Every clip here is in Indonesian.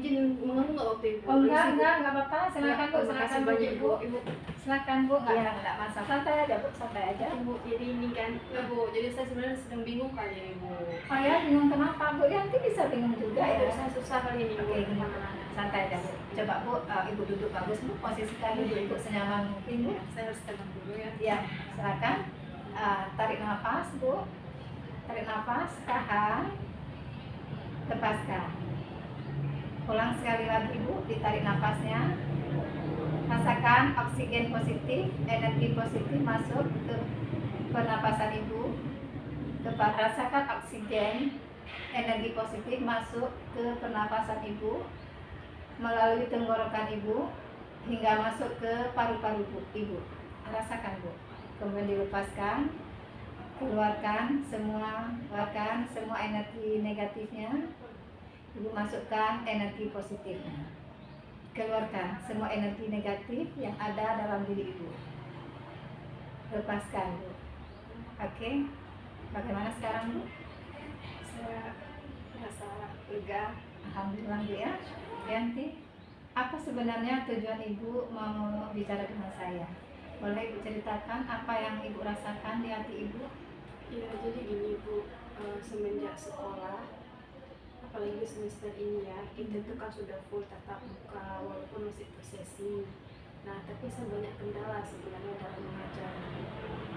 izin mengganggu nggak waktu itu? Oh enggak apa-apa, silakan Bu, silakan banyak Bu. Ibu. Silakan Bu, enggak masalah. Santai aja Bu, santai aja. Ibu, jadi ini kan, Bu, jadi saya sebenarnya sedang bingung kali ya Ibu. Oh ya, bingung kenapa Bu? Ya, nanti bisa bingung juga ya. Saya susah kali ini Ibu. Santai aja Bu. Coba Bu, Ibu duduk bagus Bu, posisikan Ibu senyaman mungkin Bu. Saya harus tenang dulu ya. Ya, silakan. Tarik nafas Bu. Tarik nafas, tahan. Lepaskan. Ulang sekali lagi Bu, ditarik nafasnya. Rasakan oksigen positif, energi positif masuk ke pernapasan Ibu. Rasakan oksigen, energi positif masuk ke pernapasan Ibu melalui tenggorokan Ibu hingga masuk ke paru-paru Ibu. Rasakan Bu. Kemudian dilepaskan, keluarkan semua energi negatifnya. Ibu masukkan energi positifnya. Keluarkan semua energi negatif yang ada dalam diri Ibu. Lepaskan Bu. Oke. Bagaimana sekarang Bu? Saya merasa lega. Alhamdulillah Bu ya. Yanti, apa sebenarnya tujuan Ibu mau bicara dengan saya? Boleh Ibu ceritakan apa yang Ibu rasakan di hati Ibu? Ya, jadi gini Bu, semenjak sekolah, apalagi semester ini ya, kita tuh kan sudah full tatap muka walaupun masih prosesi. Nah, tapi saya banyak kendala sebenarnya dalam mengajar.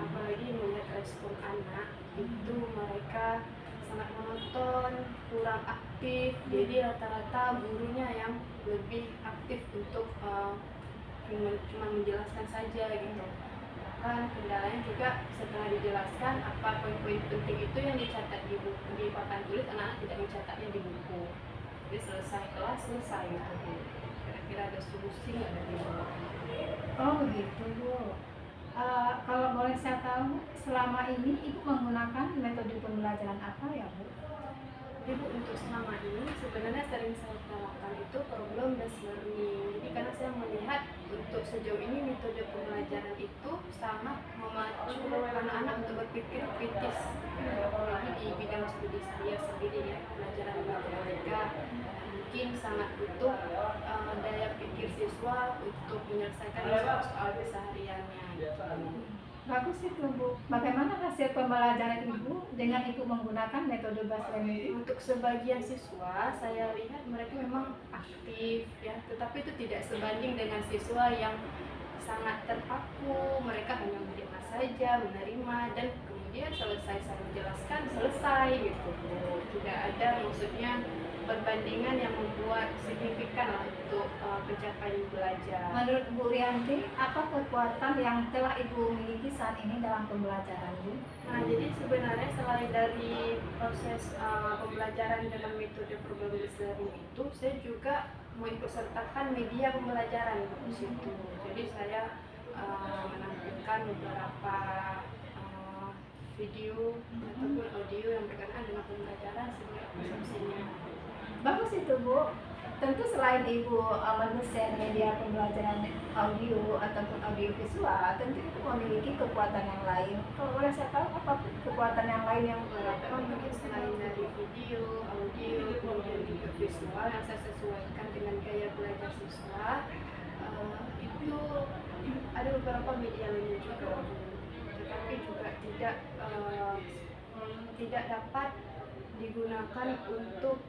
Apalagi melihat respon anak, itu mereka sangat monoton, kurang aktif. Jadi rata-rata gurunya yang lebih aktif untuk cuma menjelaskan saja gitu. Bahkan kendalanya juga setelah dijelaskan apa poin-poin penting itu yang dicatat di buku, di papan tulis, anak-anak tidak mencatatnya di buku. Jadi selesai kelas selesai gitu. Kira-kira ada solusi nggak dari Bu? Oh begitu Bu. Kalau boleh saya tahu, selama ini Ibu menggunakan metode pembelajaran apa ya Bu? Ibu, untuk selama ini sebenarnya sering saya terapkan itu problem based learning. Jadi karena saya melihat untuk sejauh ini metode pembelajaran itu sangat memacu anak-anak untuk berpikir kritis. Apalagi di bidang studi saya sendiri ya, pelajaran matematika, mungkin sangat butuh daya pikir siswa untuk menyelesaikan soal-soal kesehariannya. Bagus itu Bu. Bagaimana hasil pembelajaran Ibu dengan Ibu menggunakan metode based learning? Untuk sebagian siswa, saya lihat mereka memang aktif ya, tetapi itu tidak sebanding dengan siswa yang sangat terpaku. Mereka hanya mendengar saja, menerima, dan kemudian selesai saya menjelaskan, selesai gitu. Tidak ada maksudnya perbandingan yang membuat signifikan lah untuk pencapaian belajar. Menurut Bu Rianti, apa kekuatan yang telah Ibu miliki saat ini dalam pembelajaran Bu? Nah, jadi sebenarnya selain dari proses pembelajaran dengan metode problem based learning itu, saya juga mau ikut sertakan media pembelajaran di situ. Jadi saya menampilkan beberapa video ataupun audio yang berkenaan dengan pembelajaran sebagai persepsinya. Bagus itu Bu. Tentu selain Ibu mendesain media pembelajaran audio ataupun audio visual, tentu Ibu memiliki kekuatan yang lain. Kalau boleh saya tahu apa kekuatan yang lain yang Mungkin selain dari video, audio, kemudian juga visual yang saya sesuaikan dengan gaya belajar siswa, itu ada beberapa media lainnya juga, tetapi juga tidak dapat digunakan untuk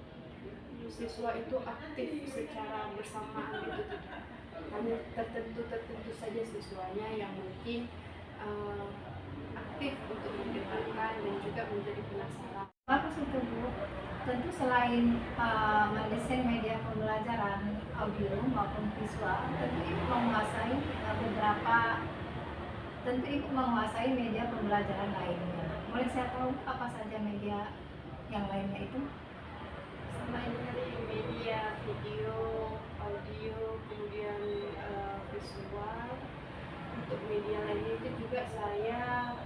siswa itu aktif secara bersamaan gitu, tidak. Hanya tertentu saja siswanya yang mungkin aktif untuk mendengarkan dan juga menjadi penasaran. bagus itu Bu. Tentu selain mendesain media pembelajaran audio maupun visual, tentu Ibu menguasai media pembelajaran lainnya. Boleh saya tahu apa saja media yang lainnya itu? Selain dari media video, audio, kemudian visual, untuk media lainnya itu juga saya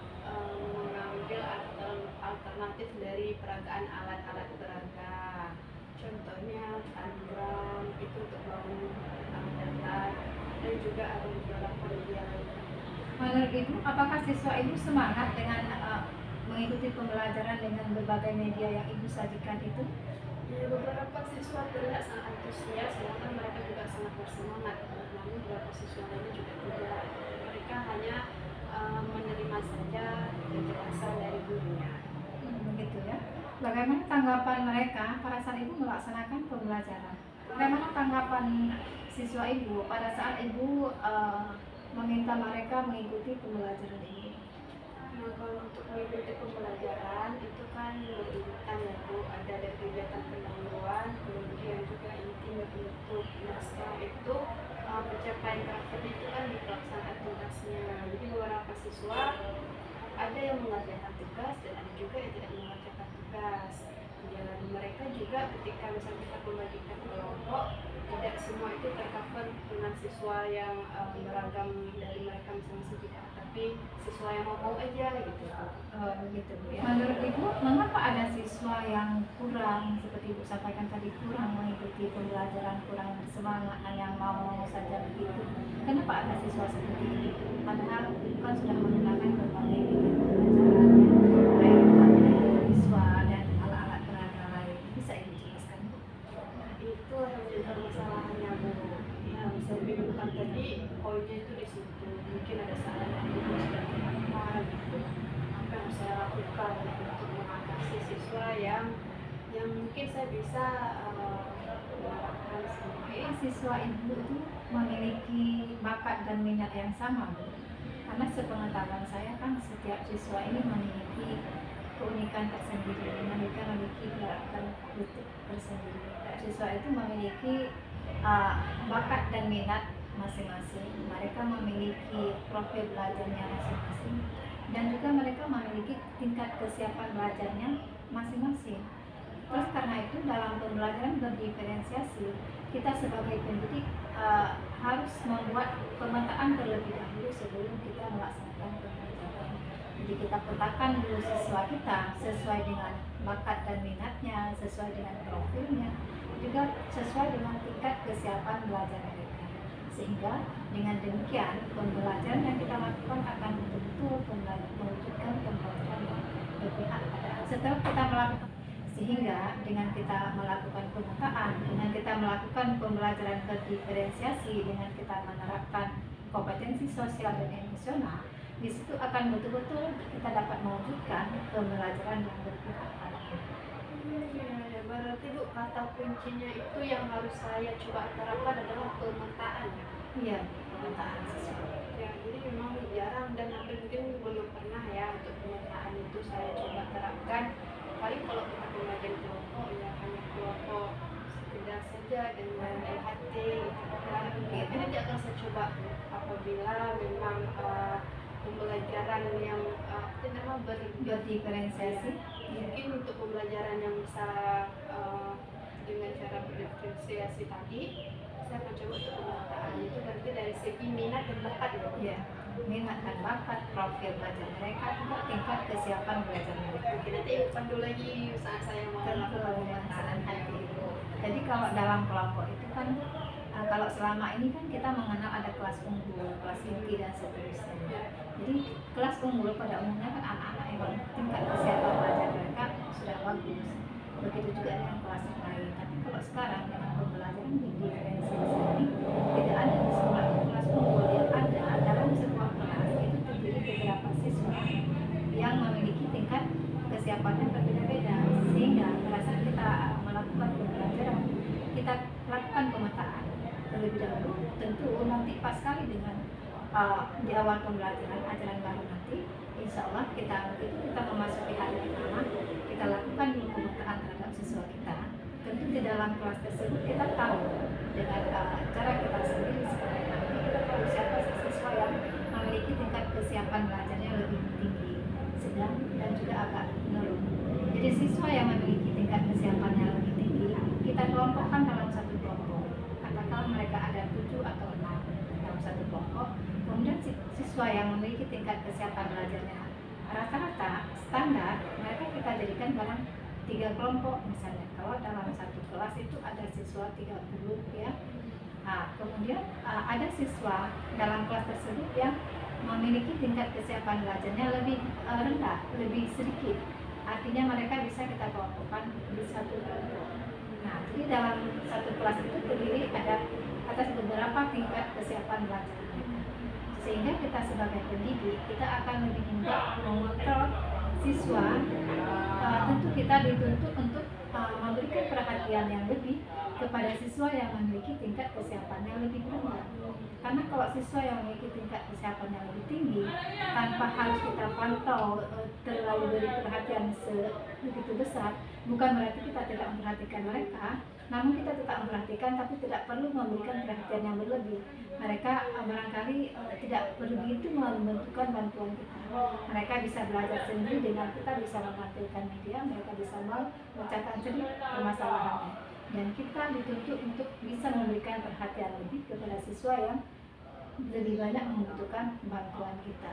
mengambil alternatif dari peragaan alat-alat peraga. Contohnya Telegram itu untuk bangun data, dan juga ada beberapa media lainnya. Menurut Ibu, apakah siswa Ibu semangat dengan mengikuti pembelajaran dengan berbagai media yang Ibu sajikan itu? Ya, beberapa siswa terlihat sangat antusias beberapa siswa lainnya juga tidak. Mereka hanya menerima saja penjelasan dari gurunya. Begitu ya. Bagaimana tanggapan mereka pada saat ibu melaksanakan pembelajaran? Bagaimana tanggapan siswa ibu pada saat ibu meminta mereka mengikuti pembelajaran ibu? Nah, kalau untuk mengikuti pembelajaran itu kan berurutan ya Bu, ada dari kegiatan pendahuluan, kemudian juga inti bentuk. Nah setelah itu pencapaian karakter itu kan di pelaksanaan tugasnya. Jadi beberapa siswa ada yang mengerjakan tugas dan ada juga yang tidak mengerjakan tugas. Dan mereka juga ketika misalnya kita membagikan kelompok, tidak semua itu tercover dengan siswa yang beragam dari mereka masing-masing tidak, tapi siswa yang mau aja gitu. Begitu Bu ya. Menurut ibu, mengapa ada siswa yang kurang seperti ibu sampaikan tadi, kurang mengikuti pembelajaran, kurang semangat, yang mau saja begitu? Kenapa ada siswa seperti ini? Padahal ibu kan sudah menggunakan berbagai pembelajaran, baik siswa dan alat-alat peraga lain. Bisa ibu jelaskan Bu? Nah, itu yang menjadi permasalahannya Bu. Ya, bisa dibingungkan tadi poinnya itu di situ. Mungkin ada salah dari ibu sebagai apa gitu. Apa yang saya lakukan gitu, untuk mengatasi siswa yang mungkin saya bisa melakukan semua. Siswa ibu itu memiliki bakat dan minat yang sama Bu. Karena sepengetahuan saya kan setiap siswa ini memiliki keunikan tersendiri, mereka memiliki gerakan tersendiri. Siswa itu memiliki bakat dan minat masing-masing, mereka memiliki profil belajarnya masing-masing, dan juga mereka memiliki tingkat kesiapan belajarnya masing-masing. Terus karena itu dalam pembelajaran berdiferensiasi, kita sebagai pendidik harus membuat pemetaan terlebih dahulu sebelum kita melaksanakan pembelajaran. Jadi kita petakan dulu siswa kita sesuai dengan bakat dan minatnya, sesuai dengan profilnya, juga sesuai dengan tingkat kesiapan belajar mereka. Sehingga dengan demikian pembelajaran yang kita lakukan akan betul-betul mewujudkan pembelajaran yang berpihak pada. Setelah kita melakukan, sehingga dengan kita melakukan pemetaan, dengan kita melakukan pembelajaran berdiferensiasi, dengan kita menerapkan kompetensi sosial dan emosional, di situ akan betul-betul kita dapat mewujudkan pembelajaran yang berpihak pada. Ya, berarti Bu, kata kuncinya itu yang harus saya coba terapkan adalah pemetaan. Iya, pemetaan siswa. Ya, jadi memang jarang dan hampir mungkin belum pernah ya untuk pemetaan itu saya coba terapkan. Paling kalau kita pembelajaran kelompok ya hanya kelompok sekedar saja dengan LHT gitu kan. Itu nanti akan saya coba apabila memang pembelajaran yang berdiferensiasi. Mungkin untuk pembelajaran yang bisa dengan cara berdiferensiasi tadi, saya akan coba untuk pemetaan. Itu berarti dari segi minat dan bakat ya. Minat dan bakat, profil belajar mereka, juga tingkat kesiapan belajar mereka. Mungkin nanti pandu lagi saat saya mau melakukan pemetaan hati. Jadi kalau dalam kelompok itu kan kalau selama ini kan kita mengenal ada kelas unggul, kelas inti dan seterusnya. Jadi kelas unggul pada umumnya kan anak-anak yang tingkat kesiapan belajar mereka sudah bagus. Begitu juga dengan kelas yang lain. Tapi kalau sekarang dengan pembelajaran diferensiasi ini tidak ada di sekolah kelas unggul, yang ada dalam sebuah kelas itu terdiri beberapa siswa yang memiliki tingkat kesiapan yang berbeda-beda, sehingga pada saat kita melakukan pembelajaran kita lakukan pemetaan terlebih dahulu. Tentu nanti pas sekali dengan di awal pembelajaran ajaran baru nanti, insya Allah kita memasuki hari pertama, kita lakukan dulu pemetaan terhadap siswa kita. Tentu di dalam kelas tersebut kita tahu dengan cara kita sendiri sebagai nanti kita tahu siapa siswa yang memiliki tingkat kesiapan belajarnya lebih tinggi, sedang dan juga agak menurun. Jadi siswa yang memiliki tingkat kesiapannya lebih tinggi kita kelompokkan dalam satu kelompok. Katakanlah mereka ada 7 atau 6 dalam satu kelompok. Kemudian siswa yang memiliki tingkat kesiapan belajarnya rata-rata standar, mereka kita jadikan dalam 3 kelompok misalnya. Kalau dalam satu kelas itu ada siswa 30 ya. Nah, kemudian ada siswa dalam kelas tersebut yang memiliki tingkat kesiapan belajarnya lebih rendah, lebih sedikit. Artinya mereka bisa kita kelompokkan di satu kelompok. Nah, jadi dalam satu kelas itu terdiri ada atas beberapa tingkat kesiapan belajar mereka. Sehingga kita sebagai pendidik, kita akan lebih mudah mengontrol siswa. Tentu kita dituntut untuk memberikan perhatian yang lebih kepada siswa yang memiliki tingkat kesiapan yang lebih rendah. Karena kalau siswa yang memiliki tingkat kesiapan yang lebih tinggi, tanpa harus kita pantau terlalu beri perhatian begitu besar, bukan berarti kita tidak memperhatikan mereka, namun kita tetap memperhatikan, tapi tidak perlu memberikan perhatian yang berlebih. Mereka barangkali tidak begitu membutuhkan bantuan kita. Mereka bisa belajar sendiri dengan kita bisa memanfaatkan media, mereka bisa memecahkan sendiri permasalahannya. Dan kita dituntut untuk bisa memberikan perhatian lebih kepada siswa yang lebih banyak membutuhkan bantuan kita.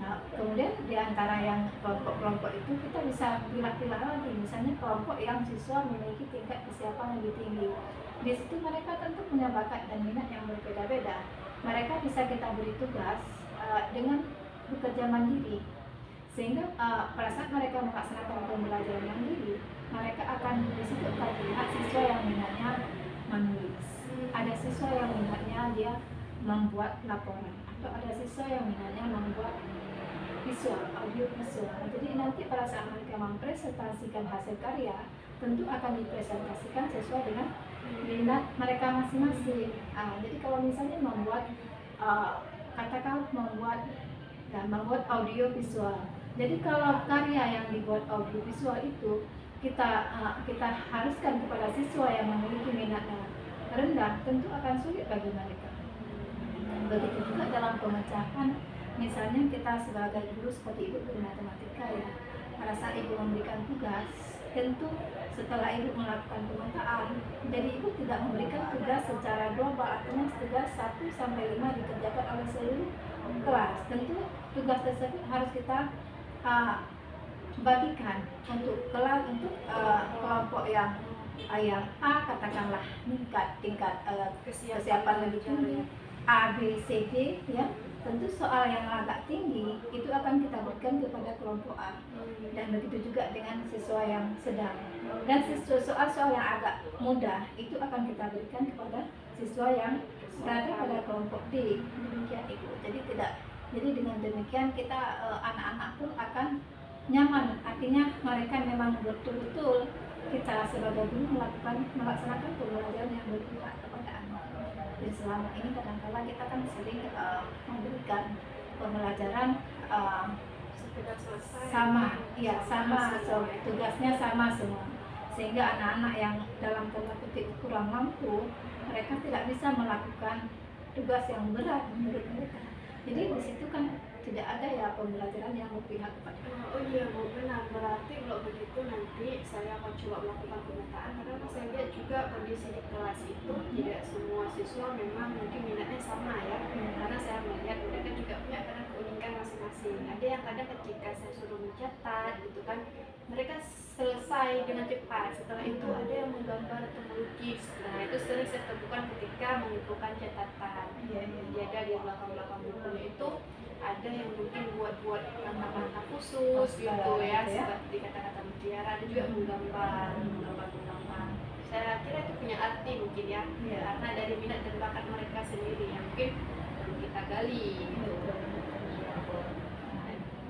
Nah, kemudian di antara yang kelompok-kelompok itu kita bisa pilah-pilah lagi. Misalnya kelompok yang siswa memiliki tingkat kesiapan lebih tinggi. Di situ mereka tentu punya bakat dan minat yang berbeda-beda. Mereka bisa kita beri tugas dengan bekerja mandiri. Sehingga pada saat mereka melaksanakan pembelajaran mandiri, mereka akan di situ akan melihat siswa yang minatnya menulis. Ada siswa yang minatnya dia membuat laporan, atau ada siswa yang minatnya membuat visual, audio visual. Jadi nanti pada saat mereka mempresentasikan hasil karya, tentu akan dipresentasikan sesuai dengan minat mereka masing-masing. Jadi kalau misalnya membuat katakan membuat audio visual. Jadi kalau karya yang dibuat audio visual itu kita haruskan kepada siswa yang memiliki minat rendah, tentu akan sulit bagi mereka. Begitu juga dalam pemecahan, misalnya kita sebagai guru seperti ibu guru matematika ya, pada saat ibu memberikan tugas, tentu setelah ibu melakukan pemetaan, jadi ibu tidak memberikan tugas secara global, artinya tugas 1-5 dikerjakan oleh seluruh kelas. Tentu tugas tersebut harus kita bagikan untuk kelas, untuk kelompok yang A katakanlah tingkat kesiapan lebih tinggi, A, B, C, D ya. Tentu soal yang agak tinggi itu akan kita berikan kepada kelompok A, dan begitu juga dengan siswa yang sedang, dan soal yang agak mudah itu akan kita berikan kepada siswa yang berada pada kelompok D. Demikian ibu. Jadi dengan demikian kita anak-anak pun akan nyaman, artinya mereka memang betul-betul kita sebagai guru melaksanakan pembelajaran yang berpihak kepada anak. Jadi selama ini kadang-kala kita kan sering memberikan pembelajaran tugasnya sama semua, sehingga anak-anak yang dalam tanda kutip kurang mampu, mereka tidak bisa melakukan tugas yang berat menurut mereka. Jadi di situ kan tidak ada ya pembelajaran yang berpihak kepada. Oh iya Bu, benar. Berarti kalau begitu nanti saya akan coba melakukan pemetaan, karena saya lihat juga kondisi di kelas itu tidak semua siswa memang mungkin minatnya sama ya. Karena saya melihat mereka juga punya kadang keunikan masing-masing. Ada yang kadang ketika saya suruh mencatat gitu kan, mereka selesai dengan cepat. Setelah itu ada yang menggambar atau melukis. Nah itu sering saya temukan ketika mengumpulkan catatan. Jadi ada di belakang-belakang bukunya itu ada yang mungkin buat langkah-langkah khusus gitu ya, seperti kata-kata mutiara, ada juga menggambar. Saya kira itu punya arti mungkin ya, karena dari minat dan bakat mereka sendiri yang mungkin kita gali gitu.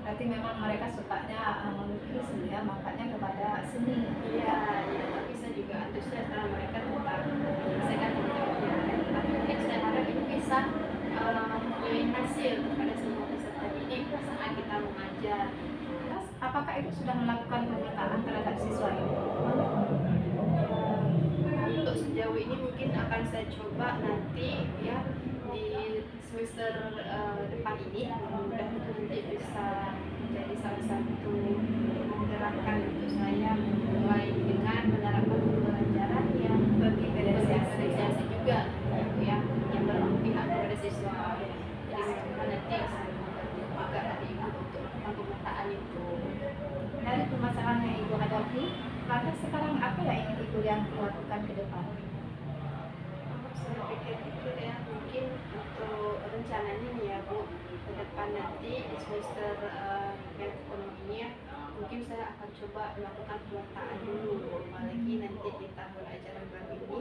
Berarti memang mereka sukanya melukis ya, makanya kepada seni. Iya, tapi saya juga antusias karena mereka tentang menyelesaikan pekerjaan. Tapi mungkin saya harap ini bisa mempunyai hasil kepada semua peserta didik saat kita mengajar. Terus, apakah ibu sudah melakukan pemetaan terhadap siswa ini? Untuk sejauh ini mungkin akan saya coba nanti ya di semester depan ini, mudah-mudahan nanti bisa menjadi salah satu menggerakkan untuk saya mulai dengan menerapkan pembelajaran yang berdiferensiasi juga ya, yang berpihak kepada siswa. Jadi semoga nanti juga nanti ibu untuk melakukan pemetaan itu. Dari permasalahan yang ibu hadapi, lantas sekarang apa yang ingin ibu yang lakukan ke depan? Saya pikir-pikir ya, mungkin untuk rencana rencananya nih ya Bu, ke depan nanti di semester yang ekonomi ini ya, mungkin saya akan coba melakukan pemetaan dulu, apalagi nanti di tahun ajaran baru ini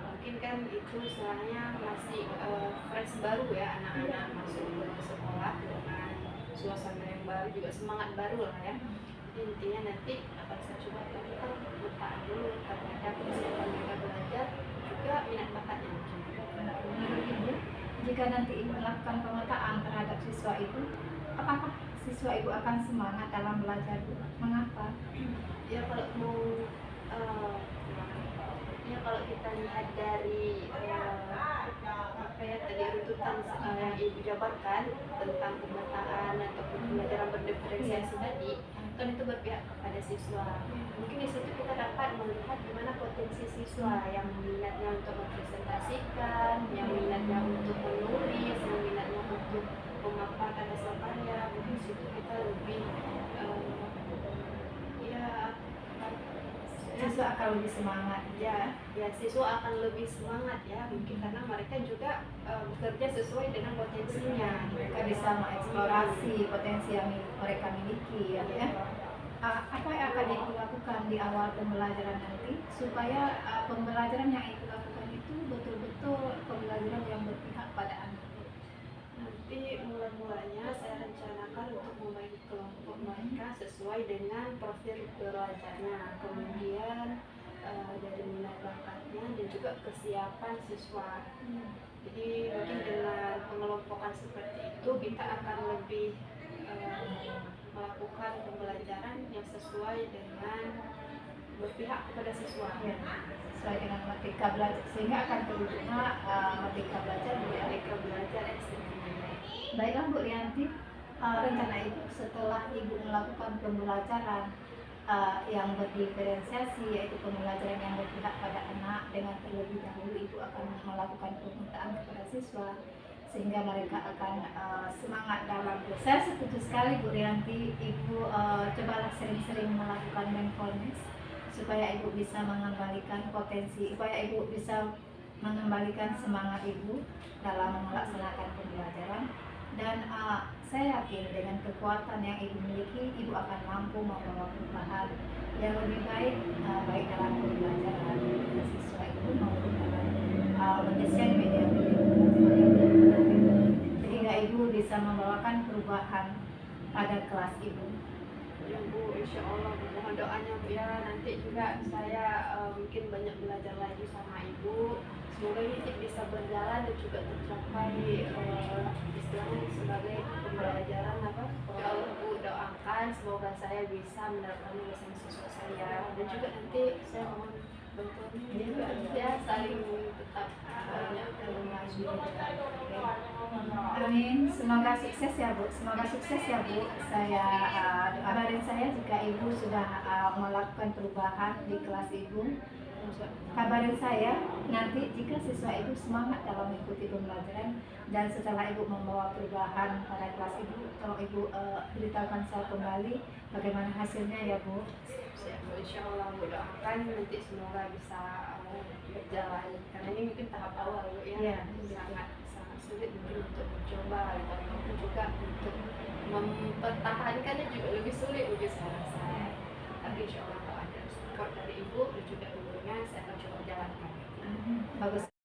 mungkin kan itu istilahnya masih fresh baru ya, anak-anak masuk ke sekolah dengan suasana yang baru, juga semangat baru lah ya. Jadi intinya nanti akan saya coba lakukan pemetaan dulu terhadap kesiapan mereka belajar, juga minat bakatnya. Menurut Ibu, jika nanti Ibu melakukan pemetaan terhadap siswa itu, apakah siswa Ibu akan semangat dalam belajar, Bu? Mengapa? Ya kalau mau ya kalau kita lihat dari apa ya tadi rututan yang Ibu jabarkan tentang pemetaan ataupun pembelajaran berdiferensiasi tadi, kan itu berpihak kepada siswa. Mungkin di situ kita dapat melihat gimana potensi siswa yang minatnya untuk mempresentasikan, yang minatnya untuk menulis, yang minatnya untuk memaparkan hasil karya. Mungkin di situ kita lebih ya Siswa akan lebih semangat. ya siswa akan lebih semangat ya, mungkin karena mereka juga bekerja sesuai dengan potensinya. Mereka bisa mengeksplorasi potensi yang mereka miliki, ya. Apa yang akan Ibu lakukan di awal pembelajaran nanti supaya pembelajaran yang Ibu lakukan itu betul-betul pembelajaran yang berpihak pada anak? Nanti mulanya saya rencanakan untuk membagi kelompok mereka sesuai dengan profil belajarnya, kemudian dari minat bakatnya dan juga kesiapan siswa. Jadi mungkin dengan pengelompokan seperti itu kita akan lebih melakukan pembelajaran yang sesuai dengan berpihak kepada siswa. Ya, sesuai dengan merdeka belajar, sehingga akan terwujudnya merdeka belajar Mereka belajar SDM. Baiklah Bu Rianti, rencana Ibu setelah Ibu melakukan pembelajaran yang berdiferensiasi, yaitu pembelajaran yang berpihak pada anak, dengan terlebih dahulu Ibu akan melakukan pemetaan kepada siswa sehingga mereka akan semangat dalam belajar. Saya setuju sekali Bu Rianti, Ibu cobalah sering-sering melakukan mindfulness supaya Ibu bisa mengembalikan potensi, supaya Ibu bisa mengembalikan semangat Ibu dalam melaksanakan pembelajaran. Dan saya yakin dengan kekuatan yang Ibu miliki, Ibu akan mampu membawa perubahan yang lebih baik, baik dalam pembelajaran siswa Ibu maupun dalam mendesain media pembelajaran sehingga Ibu bisa membawakan perubahan pada kelas Ibu. Ya Bu, insya Allah mohon doanya Bu ya, nanti juga saya mungkin banyak belajar lagi sama Ibu. Semoga ini bisa berjalan dan juga tercapai istilahnya sebagai pembelajaran apa. Kalau Bu doakan semoga saya bisa mendapatkan bersama siswa saya, dan juga nanti saya mohon bantuannya juga ya, saling tetap banyak Amin. Semoga sukses ya Bu. Semoga sukses ya Bu. Saya kabarin saya jika Ibu sudah melakukan perubahan di kelas Ibu. Kabarin saya nanti jika siswa Ibu semangat dalam mengikuti pembelajaran, dan setelah Ibu membawa perubahan pada kelas Ibu, tolong Ibu beritahukan saya kembali bagaimana hasilnya ya Bu. Siap Bu, insya Allah Bu doakan nanti semoga bisa berjalan, karena ini mungkin tahap awal Bu ya, Iya. sangat sulit mungkin untuk mencoba, ataupun juga untuk mempertahankannya juga lebih sulit bagi saya. Tapi insya Allah kalau ada support dari Ibu dan juga dukungan, saya akan coba jalankan. Bagus.